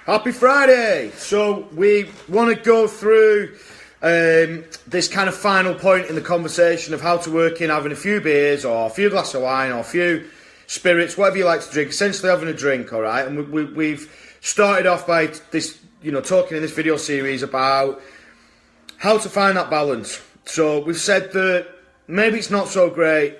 Happy Friday! So we want to go through this kind of final point in the conversation of how to work in having a few beers or a few glasses of wine or a few spirits, whatever you like to drink, essentially having a drink, all right? And we've started off by this, talking in this video series about how to find that balance. So we've said that maybe it's not so great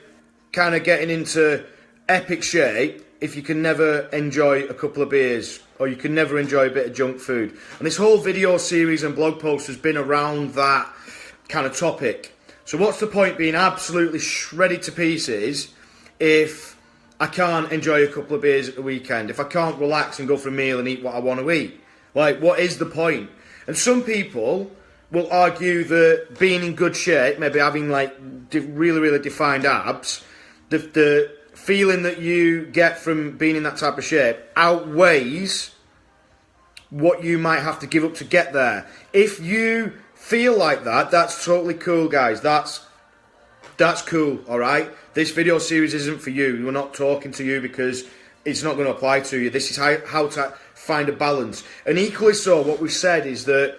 kind of getting into epic shape if you can never enjoy a couple of beers or you can never enjoy a bit of junk food. And this whole video series and blog post has been around that kind of topic. So what's the point being absolutely shredded to pieces if I can't enjoy a couple of beers at the weekend, if I can't relax and go for a meal and eat what I want to eat? Like, what is the point? And some people will argue that being in good shape, maybe having like really, really defined abs, the feeling that you get from being in that type of shape outweighs what you might have to give up to get there. If you feel like that, that's totally cool, guys. That's cool, all right? This video series isn't for you. We're not talking to you because it's not going to apply to you. This is how to find a balance. And equally so, what we've said is that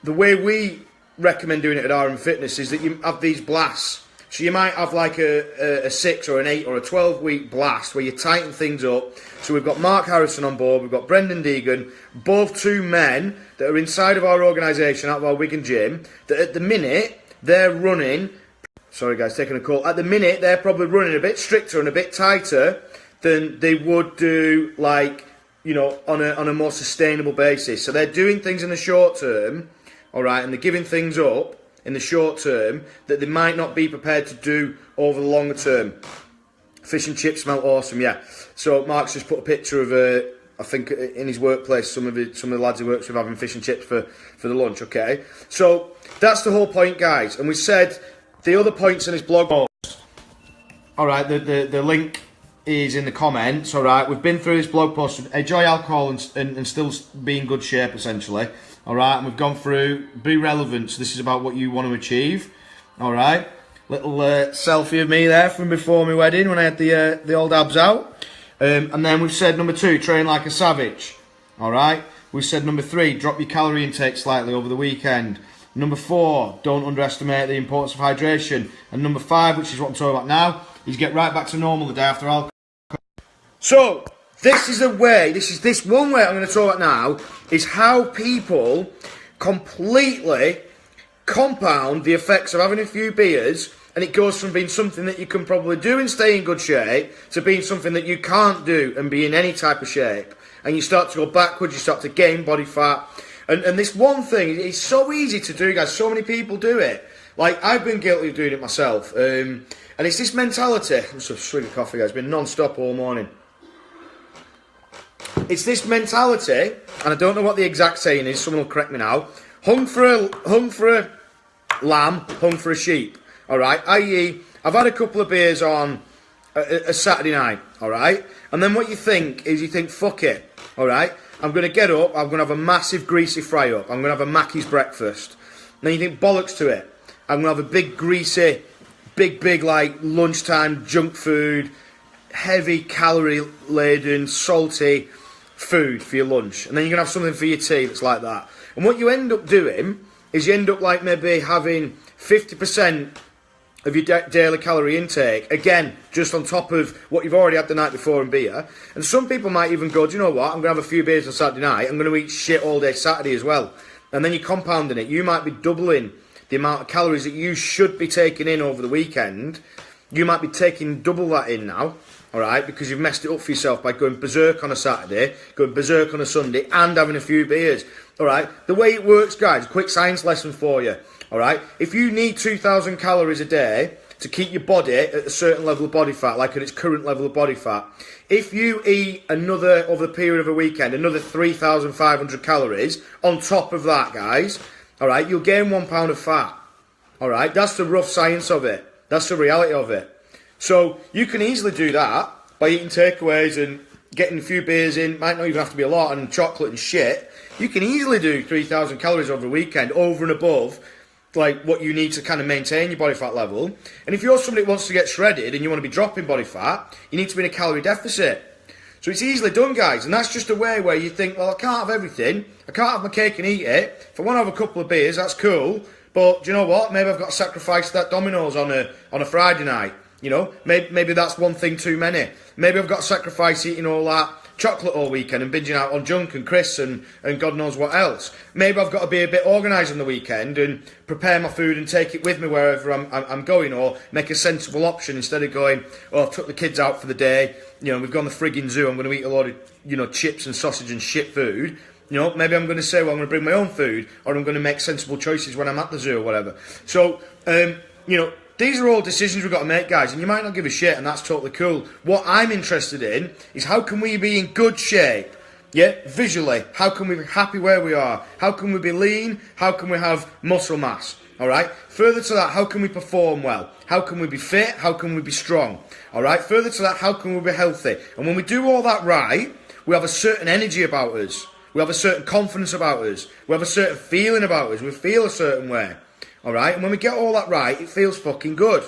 the way we recommend doing it at RM Fitness is that you have these blasts. So you might have like a 6 or an 8 or a 12-week blast where you tighten things up. So we've got Mark Harrison on board, we've got Brendan Deegan, both two men that are inside of our organisation, out of our Wigan gym, that at the minute they're running, sorry guys, taking a call, at the minute they're probably running a bit stricter and a bit tighter than they would do like, on a more sustainable basis. So they're doing things in the short term, all right, and they're giving things up in the short term that they might not be prepared to do over the longer term. Fish and chips smell awesome, yeah. So Mark's just put a picture of, I think in his workplace, some of the lads he works with having fish and chips for the lunch, okay? So that's the whole point, guys. And we said the other points in his blog post. All right, the link is in the comments, all right? We've been through this blog post, enjoy alcohol and still be in good shape, essentially. All right, and we've gone through be relevant. So this is about what you want to achieve. All right, little selfie of me there from before my wedding when I had the old abs out. And then we've said number 2, train like a savage. All right, we've said number 3, drop your calorie intake slightly over the weekend. Number 4, don't underestimate the importance of hydration. And number 5, which is what I'm talking about now, is get right back to normal the day after alcohol. So this is this one way I'm going to talk about now is how people completely compound the effects of having a few beers, and it goes from being something that you can probably do and stay in good shape to being something that you can't do and be in any type of shape. And you start to go backwards, you start to gain body fat. And this one thing, it's so easy to do, guys. So many people do it. Like, I've been guilty of doing it myself. And it's this mentality. I'm just a swig of coffee, guys. It's been non-stop all morning. It's this mentality, and I don't know what the exact saying is, someone will correct me now. Hung for a lamb, hung for a sheep. Alright, i.e., I've had a couple of beers on a Saturday night, alright? And then what you think is fuck it, alright? I'm going to get up, I'm going to have a massive greasy fry up, I'm going to have a Mackey's breakfast. And then you think, bollocks to it. I'm going to have a big greasy, big like lunchtime junk food, heavy calorie laden, salty food for your lunch, and then you're going to have something for your tea that's like that. And what you end up doing is you end up like maybe having 50% of your daily calorie intake, again, just on top of what you've already had the night before in beer. And some people might even go, do you know what, I'm going to have a few beers on Saturday night, I'm going to eat shit all day Saturday as well. And then you're compounding it. You might be doubling the amount of calories that you should be taking in over the weekend. You might be taking double that in now, alright, because you've messed it up for yourself by going berserk on a Saturday, going berserk on a Sunday, and having a few beers, alright? The way it works, guys, a quick science lesson for you, alright? If you need 2,000 calories a day to keep your body at a certain level of body fat, like at its current level of body fat, if you eat another, over the period of a weekend, another 3,500 calories on top of that, guys, alright, you'll gain 1 pound of fat, alright? That's the rough science of it. That's the reality of it. So you can easily do that by eating takeaways and getting a few beers in. Might not even have to be a lot, and chocolate and shit. You can easily do 3,000 calories over a weekend, over and above like what you need to kind of maintain your body fat level. And if you're somebody that wants to get shredded and you want to be dropping body fat, you need to be in a calorie deficit. So it's easily done, guys, and that's just a way where you think, well, I can't have everything. I can't have my cake and eat it. If I want to have a couple of beers, that's cool. But do you know what? Maybe I've got to sacrifice that Domino's on a Friday night. You know, maybe that's one thing too many. Maybe I've got to sacrifice eating all that chocolate all weekend and binging out on junk and crisps and God knows what else. Maybe I've got to be a bit organised on the weekend and prepare my food and take it with me wherever I'm going, or make a sensible option instead of going, oh, I've took the kids out for the day, you know, we've gone to the frigging zoo, I'm going to eat a lot of, you know, chips and sausage and shit food. You know, maybe I'm going to say, well, I'm going to bring my own food, or I'm going to make sensible choices when I'm at the zoo or whatever. So, you know, these are all decisions we've got to make, guys, and you might not give a shit, and that's totally cool. What I'm interested in is how can we be in good shape, yeah, visually? How can we be happy where we are? How can we be lean? How can we have muscle mass? All right. Further to that, how can we perform well? How can we be fit? How can we be strong? All right. Further to that, how can we be healthy? And when we do all that right, we have a certain energy about us. We have a certain confidence about us. We have a certain feeling about us. We feel a certain way. Alright, and when we get all that right, it feels fucking good.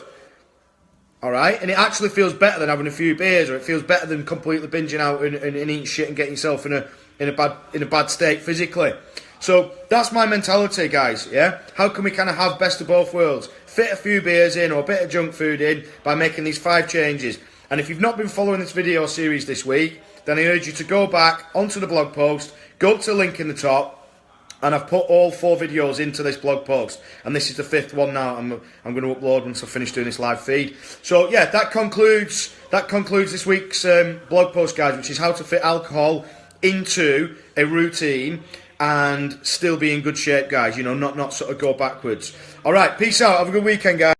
Alright, and it actually feels better than having a few beers, or it feels better than completely binging out and eating shit and getting yourself in a bad state physically. So that's my mentality, guys, yeah? How can we kind of have best of both worlds? Fit a few beers in or a bit of junk food in by making these 5 changes. And if you've not been following this video series this week, then I urge you to go back onto the blog post, go to the link in the top, and I've put all 4 videos into this blog post, and this is the 5th one now. I'm going to upload once I finish doing this live feed. So yeah, that concludes this week's blog post, guys, which is how to fit alcohol into a routine and still be in good shape, guys. You know, not sort of go backwards. All right, peace out. Have a good weekend, guys.